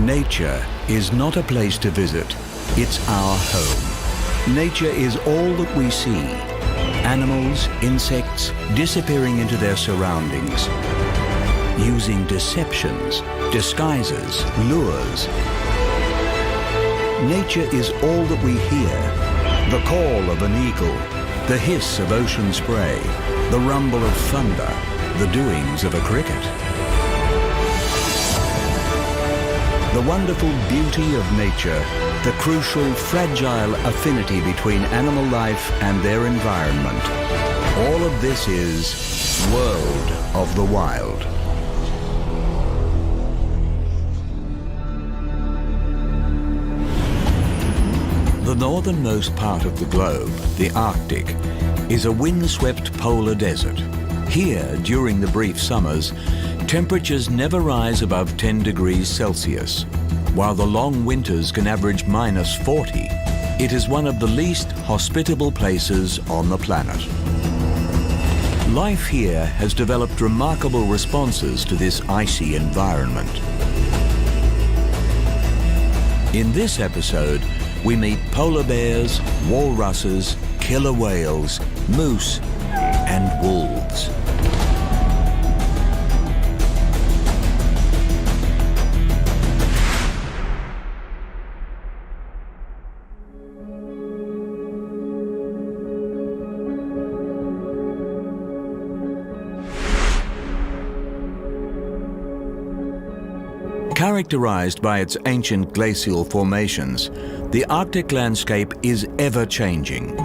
Nature is not a place to visit, it's our home. Nature is all that we see. Animals, insects, disappearing into their surroundings, using deceptions, disguises, lures. Nature is all that we hear. The call of an eagle, the hiss of ocean spray, the rumble of thunder, the doings of a cricket. The wonderful beauty of nature, the crucial, fragile affinity between animal life and their environment. All of this is World of the Wild. The northernmost part of the globe, the Arctic, is a windswept polar desert. Here, during the brief summers, temperatures never rise above 10 degrees Celsius. While the long winters can average -40, it is one of the least hospitable places on the planet. Life here has developed remarkable responses to this icy environment. In this episode, we meet polar bears, walruses, killer whales, moose, and wolves. Characterized by its ancient glacial formations, the Arctic landscape is ever-changing,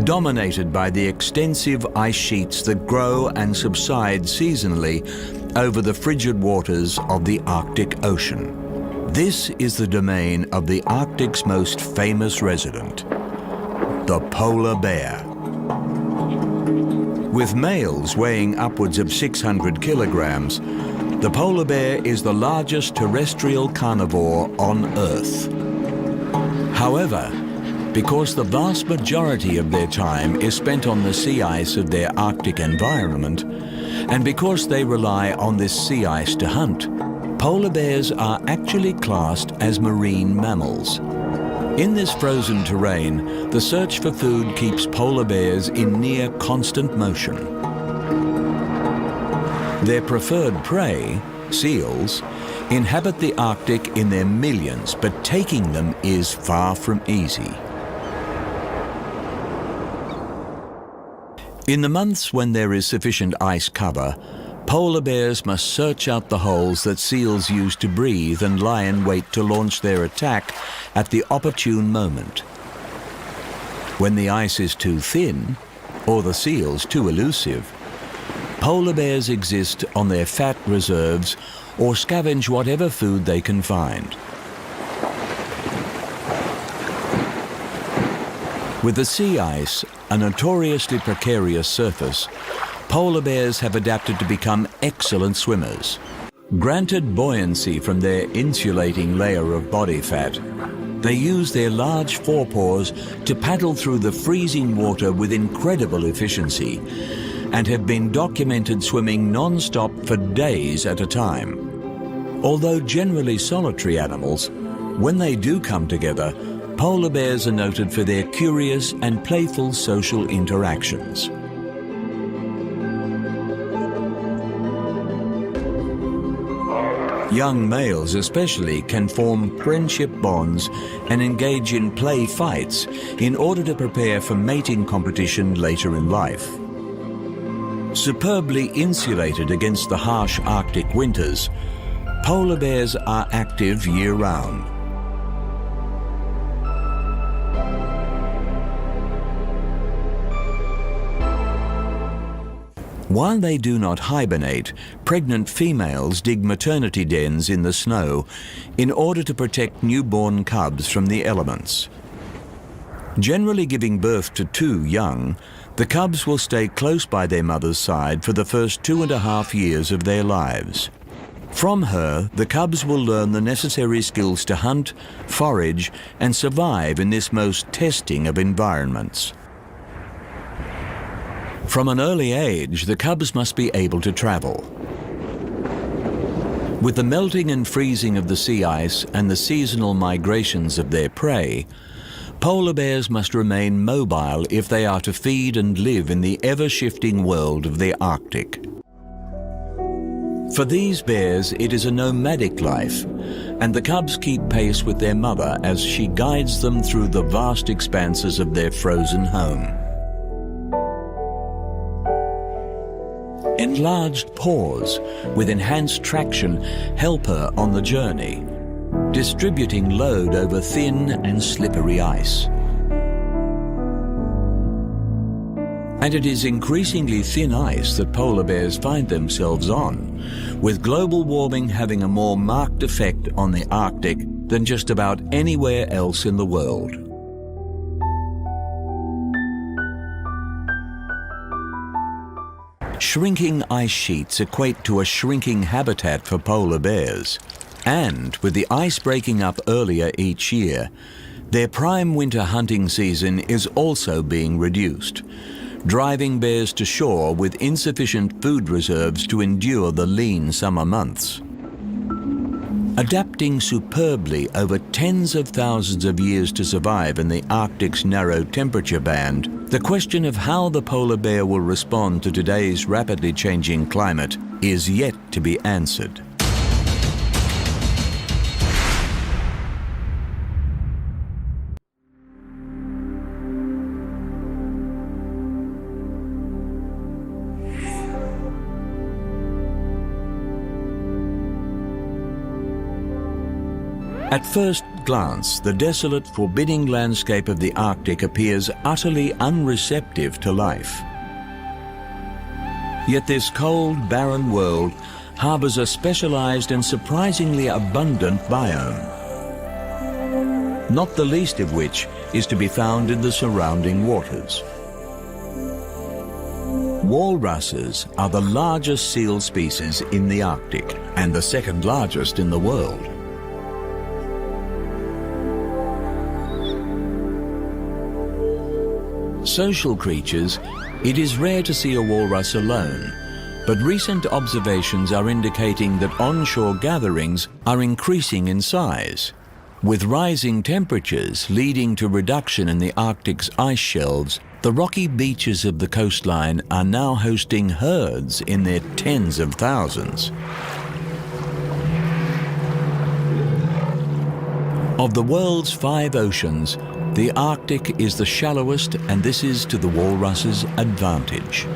dominated by the extensive ice sheets that grow and subside seasonally over the frigid waters of the Arctic Ocean. This is the domain of the Arctic's most famous resident, the polar bear. With males weighing upwards of 600 kilograms, the polar bear is the largest terrestrial carnivore on Earth. However, because the vast majority of their time is spent on the sea ice of their Arctic environment, and because they rely on this sea ice to hunt, polar bears are actually classed as marine mammals. In this frozen terrain, the search for food keeps polar bears in near constant motion. Their preferred prey, seals, inhabit the Arctic in their millions, but taking them is far from easy. In the months when there is sufficient ice cover, polar bears must search out the holes that seals use to breathe and lie in wait to launch their attack at the opportune moment. When the ice is too thin, or the seals too elusive, polar bears exist on their fat reserves or scavenge whatever food they can find. With the sea ice, a notoriously precarious surface, polar bears have adapted to become excellent swimmers. Granted buoyancy from their insulating layer of body fat, they use their large forepaws to paddle through the freezing water with incredible efficiency, and have been documented swimming non-stop for days at a time. Although generally solitary animals, when they do come together, polar bears are noted for their curious and playful social interactions. Young males especially can form friendship bonds and engage in play fights in order to prepare for mating competition later in life. Superbly insulated against the harsh Arctic winters, polar bears are active year-round. While they do not hibernate, pregnant females dig maternity dens in the snow in order to protect newborn cubs from the elements. Generally giving birth to 2 young, the cubs will stay close by their mother's side for the first 2.5 years of their lives. From her, the cubs will learn the necessary skills to hunt, forage, and survive in this most testing of environments. From an early age, the cubs must be able to travel. With the melting and freezing of the sea ice and the seasonal migrations of their prey, polar bears must remain mobile if they are to feed and live in the ever-shifting world of the Arctic. For these bears, it is a nomadic life, and the cubs keep pace with their mother as she guides them through the vast expanses of their frozen home. Enlarged paws with enhanced traction help her on the journey, distributing load over thin and slippery ice. And it is increasingly thin ice that polar bears find themselves on, with global warming having a more marked effect on the Arctic than just about anywhere else in the world. Shrinking ice sheets equate to a shrinking habitat for polar bears, and with the ice breaking up earlier each year, their prime winter hunting season is also being reduced, driving bears to shore with insufficient food reserves to endure the lean summer months. Adapting superbly over tens of thousands of years to survive in the Arctic's narrow temperature band, the question of how the polar bear will respond to today's rapidly changing climate is yet to be answered. At first glance, the desolate, forbidding landscape of the Arctic appears utterly unreceptive to life. Yet this cold, barren world harbors a specialized and surprisingly abundant biome, not the least of which is to be found in the surrounding waters. Walruses are the largest seal species in the Arctic and the second largest in the world. Social creatures, it is rare to see a walrus alone, but recent observations are indicating that onshore gatherings are increasing in size, with rising temperatures leading to reduction in the Arctic's ice shelves. The rocky beaches of the coastline are now hosting herds in their tens of thousands. Of the world's 5 oceans, the Arctic is the shallowest, and this is to the walrus's advantage.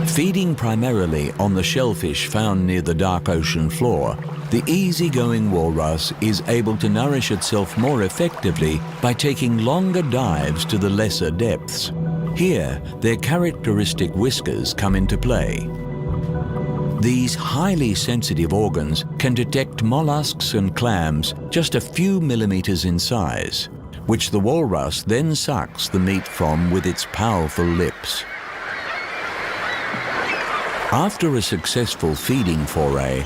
Feeding primarily on the shellfish found near the dark ocean floor, the easygoing walrus is able to nourish itself more effectively by taking longer dives to the lesser depths. Here, their characteristic whiskers come into play. These highly sensitive organs can detect mollusks and clams just a few millimeters in size, which the walrus then sucks the meat from with its powerful lips. After a successful feeding foray,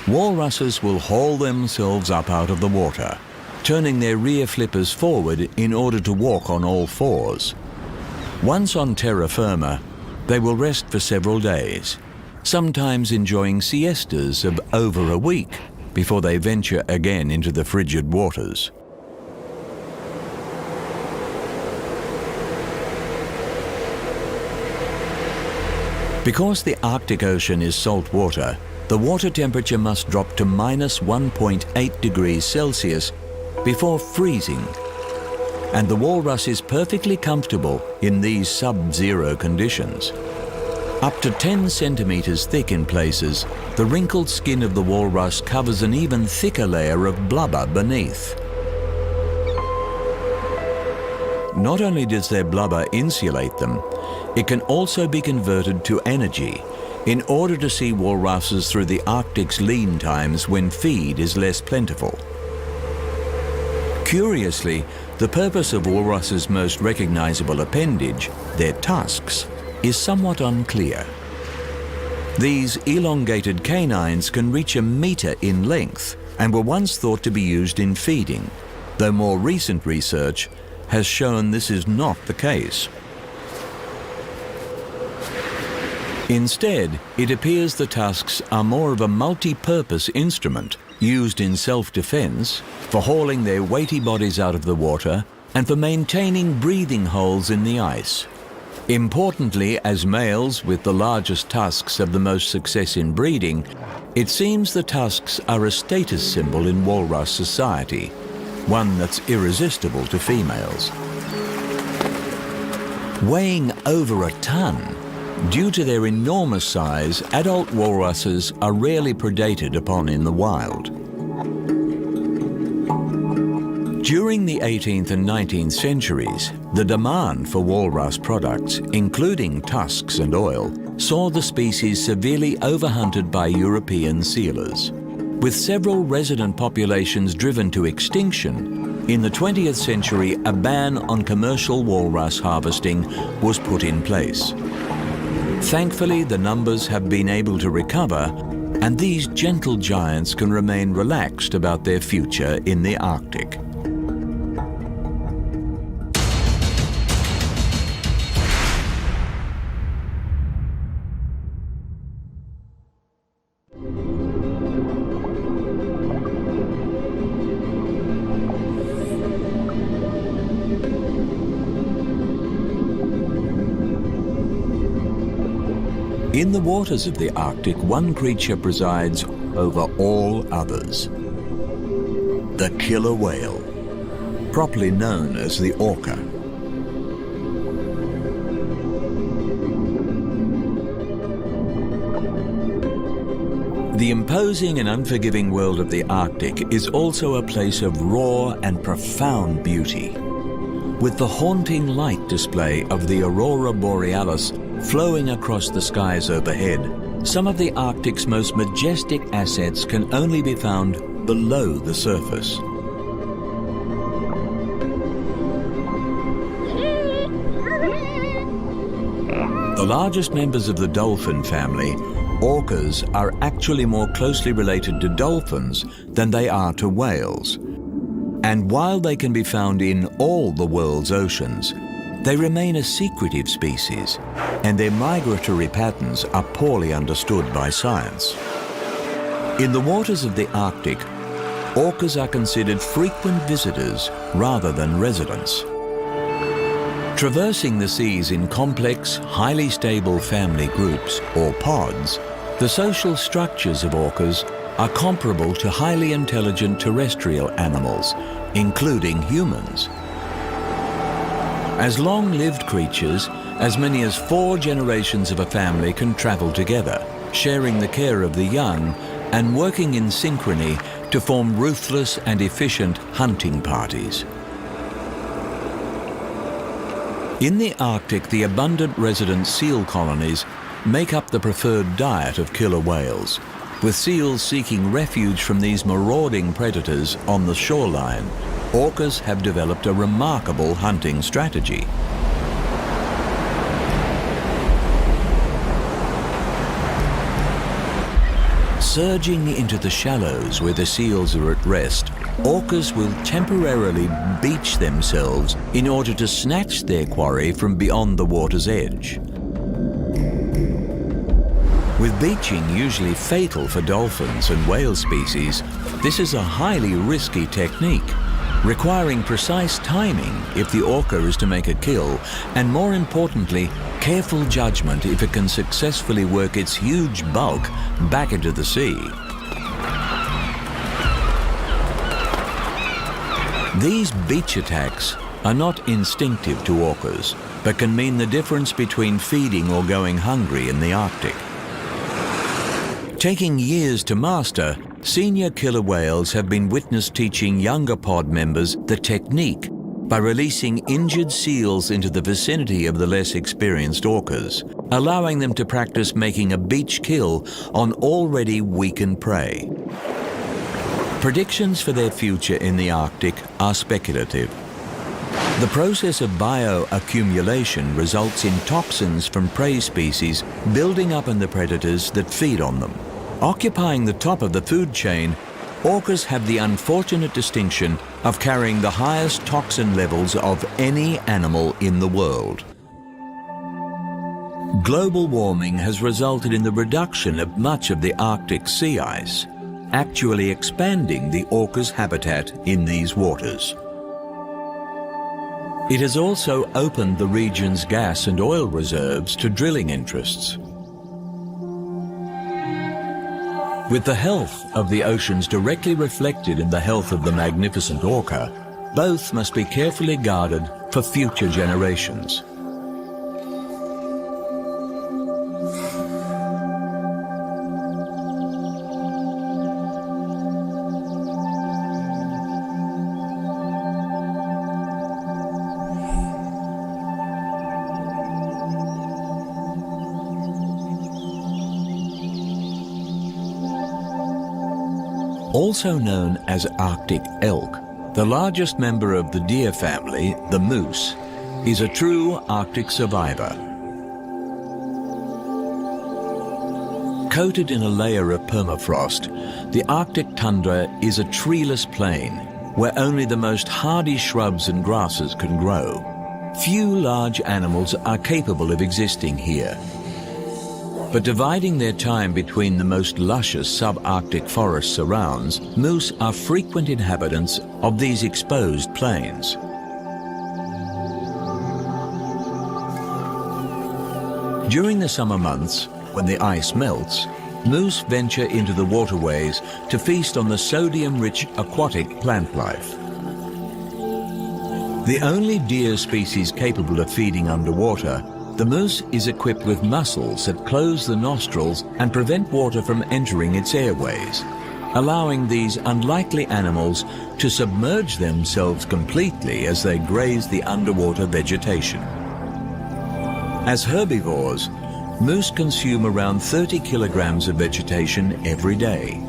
walruses will haul themselves up out of the water, turning their rear flippers forward in order to walk on all fours. Once on terra firma, they will rest for several days, sometimes enjoying siestas of over a week before they venture again into the frigid waters. Because the Arctic Ocean is salt water, the water temperature must drop to minus 1.8 degrees Celsius before freezing, and the walrus is perfectly comfortable in these sub-zero conditions. Up to 10 centimeters thick in places, the wrinkled skin of the walrus covers an even thicker layer of blubber beneath. Not only does their blubber insulate them, it can also be converted to energy in order to see walruses through the Arctic's lean times when feed is less plentiful. Curiously, the purpose of walruses' most recognizable appendage, their tusks, is somewhat unclear. These elongated canines can reach a meter in length and were once thought to be used in feeding, though more recent research has shown this is not the case. Instead, it appears the tusks are more of a multi-purpose instrument used in self-defense, for hauling their weighty bodies out of the water, and for maintaining breathing holes in the ice. Importantly, as males with the largest tusks have the most success in breeding, it seems the tusks are a status symbol in walrus society, one that's irresistible to females. Weighing over a ton, due to their enormous size, adult walruses are rarely predated upon in the wild. During the 18th and 19th centuries, the demand for walrus products, including tusks and oil, saw the species severely overhunted by European sealers. With several resident populations driven to extinction, in the 20th century a ban on commercial walrus harvesting was put in place. Thankfully, the numbers have been able to recover, and these gentle giants can remain relaxed about their future in the Arctic. In the waters of the Arctic, one creature presides over all others: the killer whale, properly known as the orca. The imposing and unforgiving world of the Arctic is also a place of raw and profound beauty. With the haunting light display of the aurora borealis flowing across the skies overhead, some of the Arctic's most majestic assets can only be found below the surface. The largest members of the dolphin family, orcas, are actually more closely related to dolphins than they are to whales. And while they can be found in all the world's oceans, they remain a secretive species, and their migratory patterns are poorly understood by science. In the waters of the Arctic, orcas are considered frequent visitors rather than residents. Traversing the seas in complex, highly stable family groups, or pods, the social structures of orcas are comparable to highly intelligent terrestrial animals, including humans. As long-lived creatures, as many as 4 generations of a family can travel together, sharing the care of the young and working in synchrony to form ruthless and efficient hunting parties. In the Arctic, the abundant resident seal colonies make up the preferred diet of killer whales, with seals seeking refuge from these marauding predators on the shoreline. Orcas have developed a remarkable hunting strategy. Surging into the shallows where the seals are at rest, orcas will temporarily beach themselves in order to snatch their quarry from beyond the water's edge. With beaching usually fatal for dolphins and whale species, this is a highly risky technique, requiring precise timing if the orca is to make a kill, and more importantly, careful judgment if it can successfully work its huge bulk back into the sea. These beach attacks are not instinctive to orcas, but can mean the difference between feeding or going hungry in the Arctic. Taking years to master, senior killer whales have been witnessed teaching younger pod members the technique by releasing injured seals into the vicinity of the less experienced orcas, allowing them to practice making a beach kill on already weakened prey. Predictions for their future in the Arctic are speculative. The process of bioaccumulation results in toxins from prey species building up in the predators that feed on them. Occupying the top of the food chain, orcas have the unfortunate distinction of carrying the highest toxin levels of any animal in the world. Global warming has resulted in the reduction of much of the Arctic sea ice, actually expanding the orca's habitat in these waters. It has also opened the region's gas and oil reserves to drilling interests. With the health of the oceans directly reflected in the health of the magnificent orca, both must be carefully guarded for future generations. Also known as Arctic elk, the largest member of the deer family, the moose, is a true Arctic survivor. Coated in a layer of permafrost, the Arctic tundra is a treeless plain where only the most hardy shrubs and grasses can grow. Few large animals are capable of existing here. But dividing their time between the most luscious subarctic forest surrounds, moose are frequent inhabitants of these exposed plains. During the summer months, when the ice melts, moose venture into the waterways to feast on the sodium-rich aquatic plant life. The only deer species capable of feeding underwater, the moose is equipped with muscles that close the nostrils and prevent water from entering its airways, allowing these unlikely animals to submerge themselves completely as they graze the underwater vegetation. As herbivores, moose consume around 30 kilograms of vegetation every day.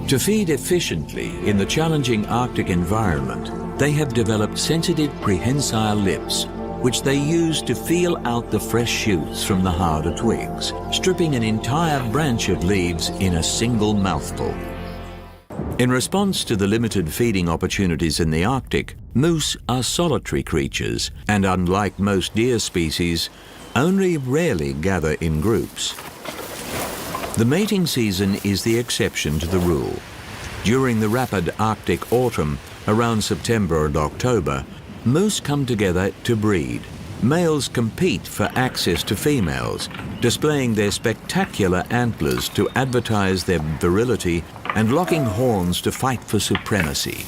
To feed efficiently in the challenging Arctic environment, they have developed sensitive prehensile lips, which they use to feel out the fresh shoots from the harder twigs, stripping an entire branch of leaves in a single mouthful. In response to the limited feeding opportunities in the Arctic, moose are solitary creatures and, unlike most deer species, only rarely gather in groups. The mating season is the exception to the rule. During the rapid Arctic autumn, around September and October, moose come together to breed. Males compete for access to females, displaying their spectacular antlers to advertise their virility and locking horns to fight for supremacy.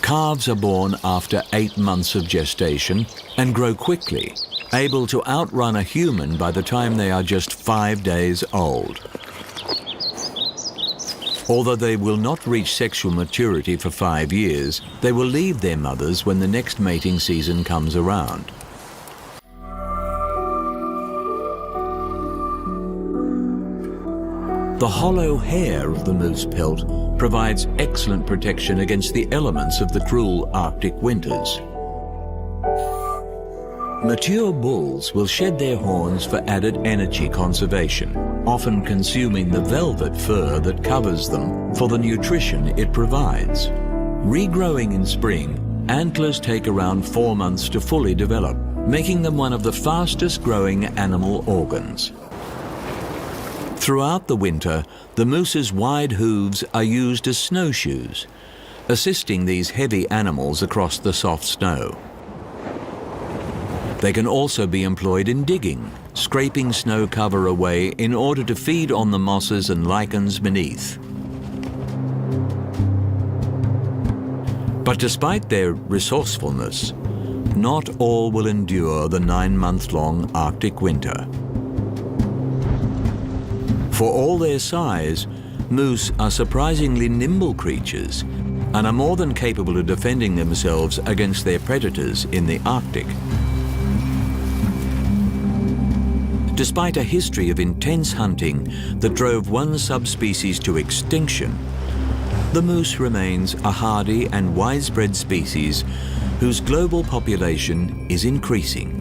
Calves are born after 8 months of gestation and grow quickly, able to outrun a human by the time they are just 5 days old. Although they will not reach sexual maturity for 5 years, they will leave their mothers when the next mating season comes around. The hollow hair of the moose pelt provides excellent protection against the elements of the cruel Arctic winters. Mature bulls will shed their horns for added energy conservation, often consuming the velvet fur that covers them for the nutrition it provides. Regrowing in spring, antlers take around 4 months to fully develop, making them one of the fastest growing animal organs. Throughout the winter, the moose's wide hooves are used as snowshoes, assisting these heavy animals across the soft snow. They can also be employed in digging, scraping snow cover away in order to feed on the mosses and lichens beneath. But despite their resourcefulness, not all will endure the 9-month-long Arctic winter. For all their size, moose are surprisingly nimble creatures and are more than capable of defending themselves against their predators in the Arctic. Despite a history of intense hunting that drove one subspecies to extinction, the moose remains a hardy and widespread species whose global population is increasing.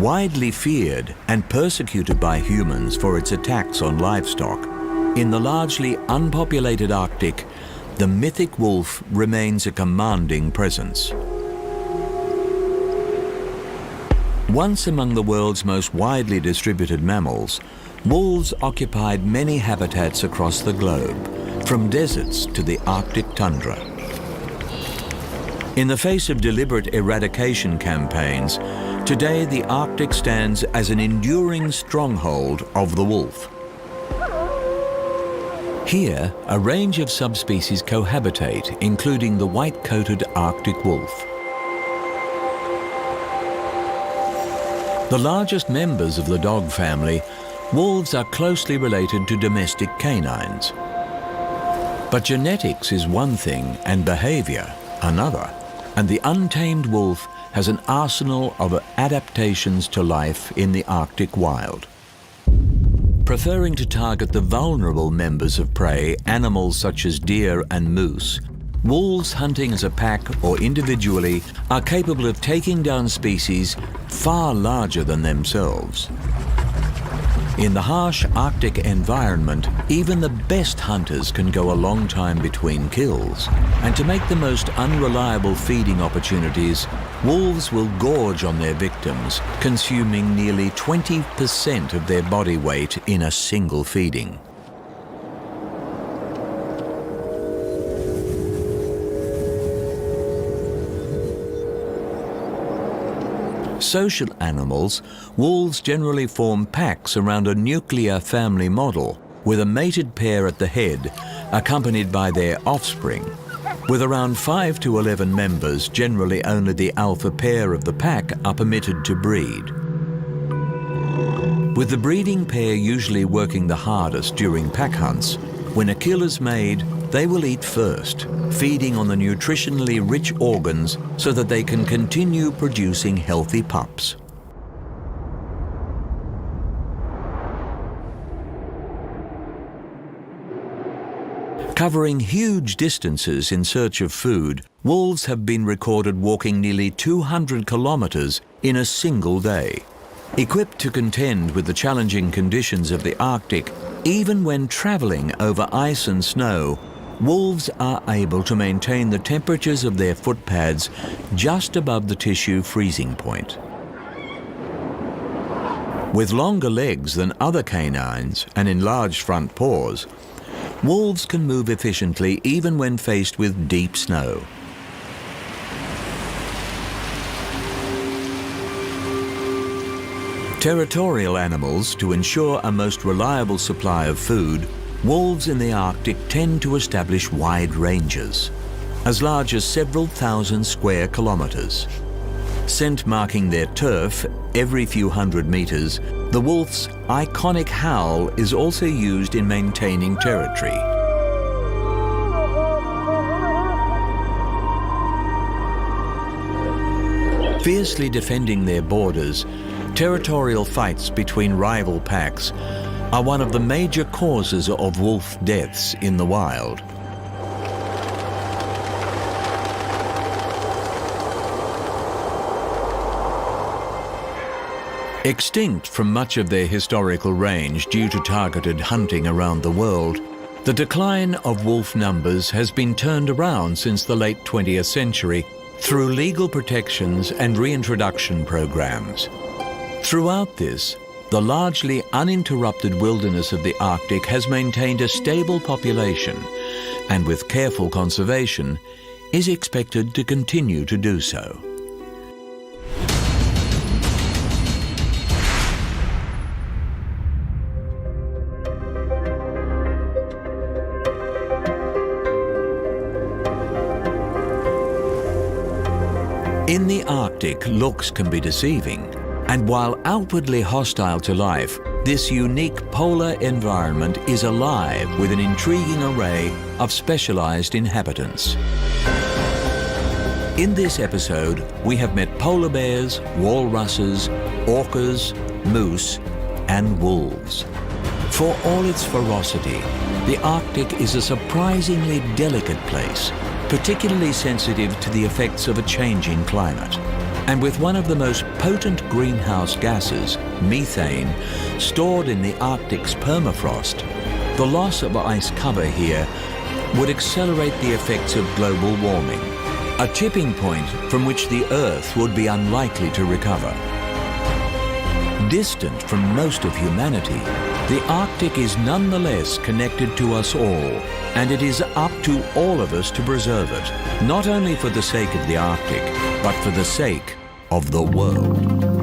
Widely feared and persecuted by humans for its attacks on livestock, in the largely unpopulated Arctic, the mythic wolf remains a commanding presence. Once among the world's most widely distributed mammals, wolves occupied many habitats across the globe, from deserts to the Arctic tundra. In the face of deliberate eradication campaigns, today the Arctic stands as an enduring stronghold of the wolf. Here, a range of subspecies cohabitate, including the white-coated Arctic wolf. The largest members of the dog family, wolves are closely related to domestic canines. But genetics is one thing and behavior another, and the untamed wolf has an arsenal of adaptations to life in the Arctic wild. Preferring to target the vulnerable members of prey, animals such as deer and moose, wolves hunting as a pack or individually are capable of taking down species far larger than themselves. In the harsh Arctic environment, even the best hunters can go a long time between kills. And to make the most unreliable feeding opportunities, wolves will gorge on their victims, consuming nearly 20% of their body weight in a single feeding. Social animals, wolves generally form packs around a nuclear family model with a mated pair at the head, accompanied by their offspring. With around 5 to 11 members, generally only the alpha pair of the pack are permitted to breed. With the breeding pair usually working the hardest during pack hunts, when a kill is made, they will eat first, feeding on the nutritionally rich organs so that they can continue producing healthy pups. Covering huge distances in search of food, wolves have been recorded walking nearly 200 kilometers in a single day. Equipped to contend with the challenging conditions of the Arctic, even when traveling over ice and snow, wolves are able to maintain the temperatures of their footpads just above the tissue freezing point. With longer legs than other canines and enlarged front paws, wolves can move efficiently even when faced with deep snow. Territorial animals, to ensure a most reliable supply of food, wolves in the Arctic tend to establish wide ranges, as large as several thousand square kilometers. Scent marking their turf every few hundred meters, the wolf's iconic howl is also used in maintaining territory. Fiercely defending their borders, territorial fights between rival packs are one of the major causes of wolf deaths in the wild. Extinct from much of their historical range due to targeted hunting around the world, the decline of wolf numbers has been turned around since the late 20th century through legal protections and reintroduction programs. Throughout this, the largely uninterrupted wilderness of the Arctic has maintained a stable population and, with careful conservation, is expected to continue to do so. In the Arctic, looks can be deceiving, and while outwardly hostile to life, this unique polar environment is alive with an intriguing array of specialized inhabitants. In this episode, we have met polar bears, walruses, orcas, moose, and wolves. For all its ferocity, the Arctic is a surprisingly delicate place, particularly sensitive to the effects of a changing climate. And with one of the most potent greenhouse gases, methane, stored in the Arctic's permafrost, the loss of ice cover here would accelerate the effects of global warming, a tipping point from which the Earth would be unlikely to recover. Distant from most of humanity, the Arctic is nonetheless connected to us all, and it is up to all of us to preserve it, not only for the sake of the Arctic, but for the sake of the world.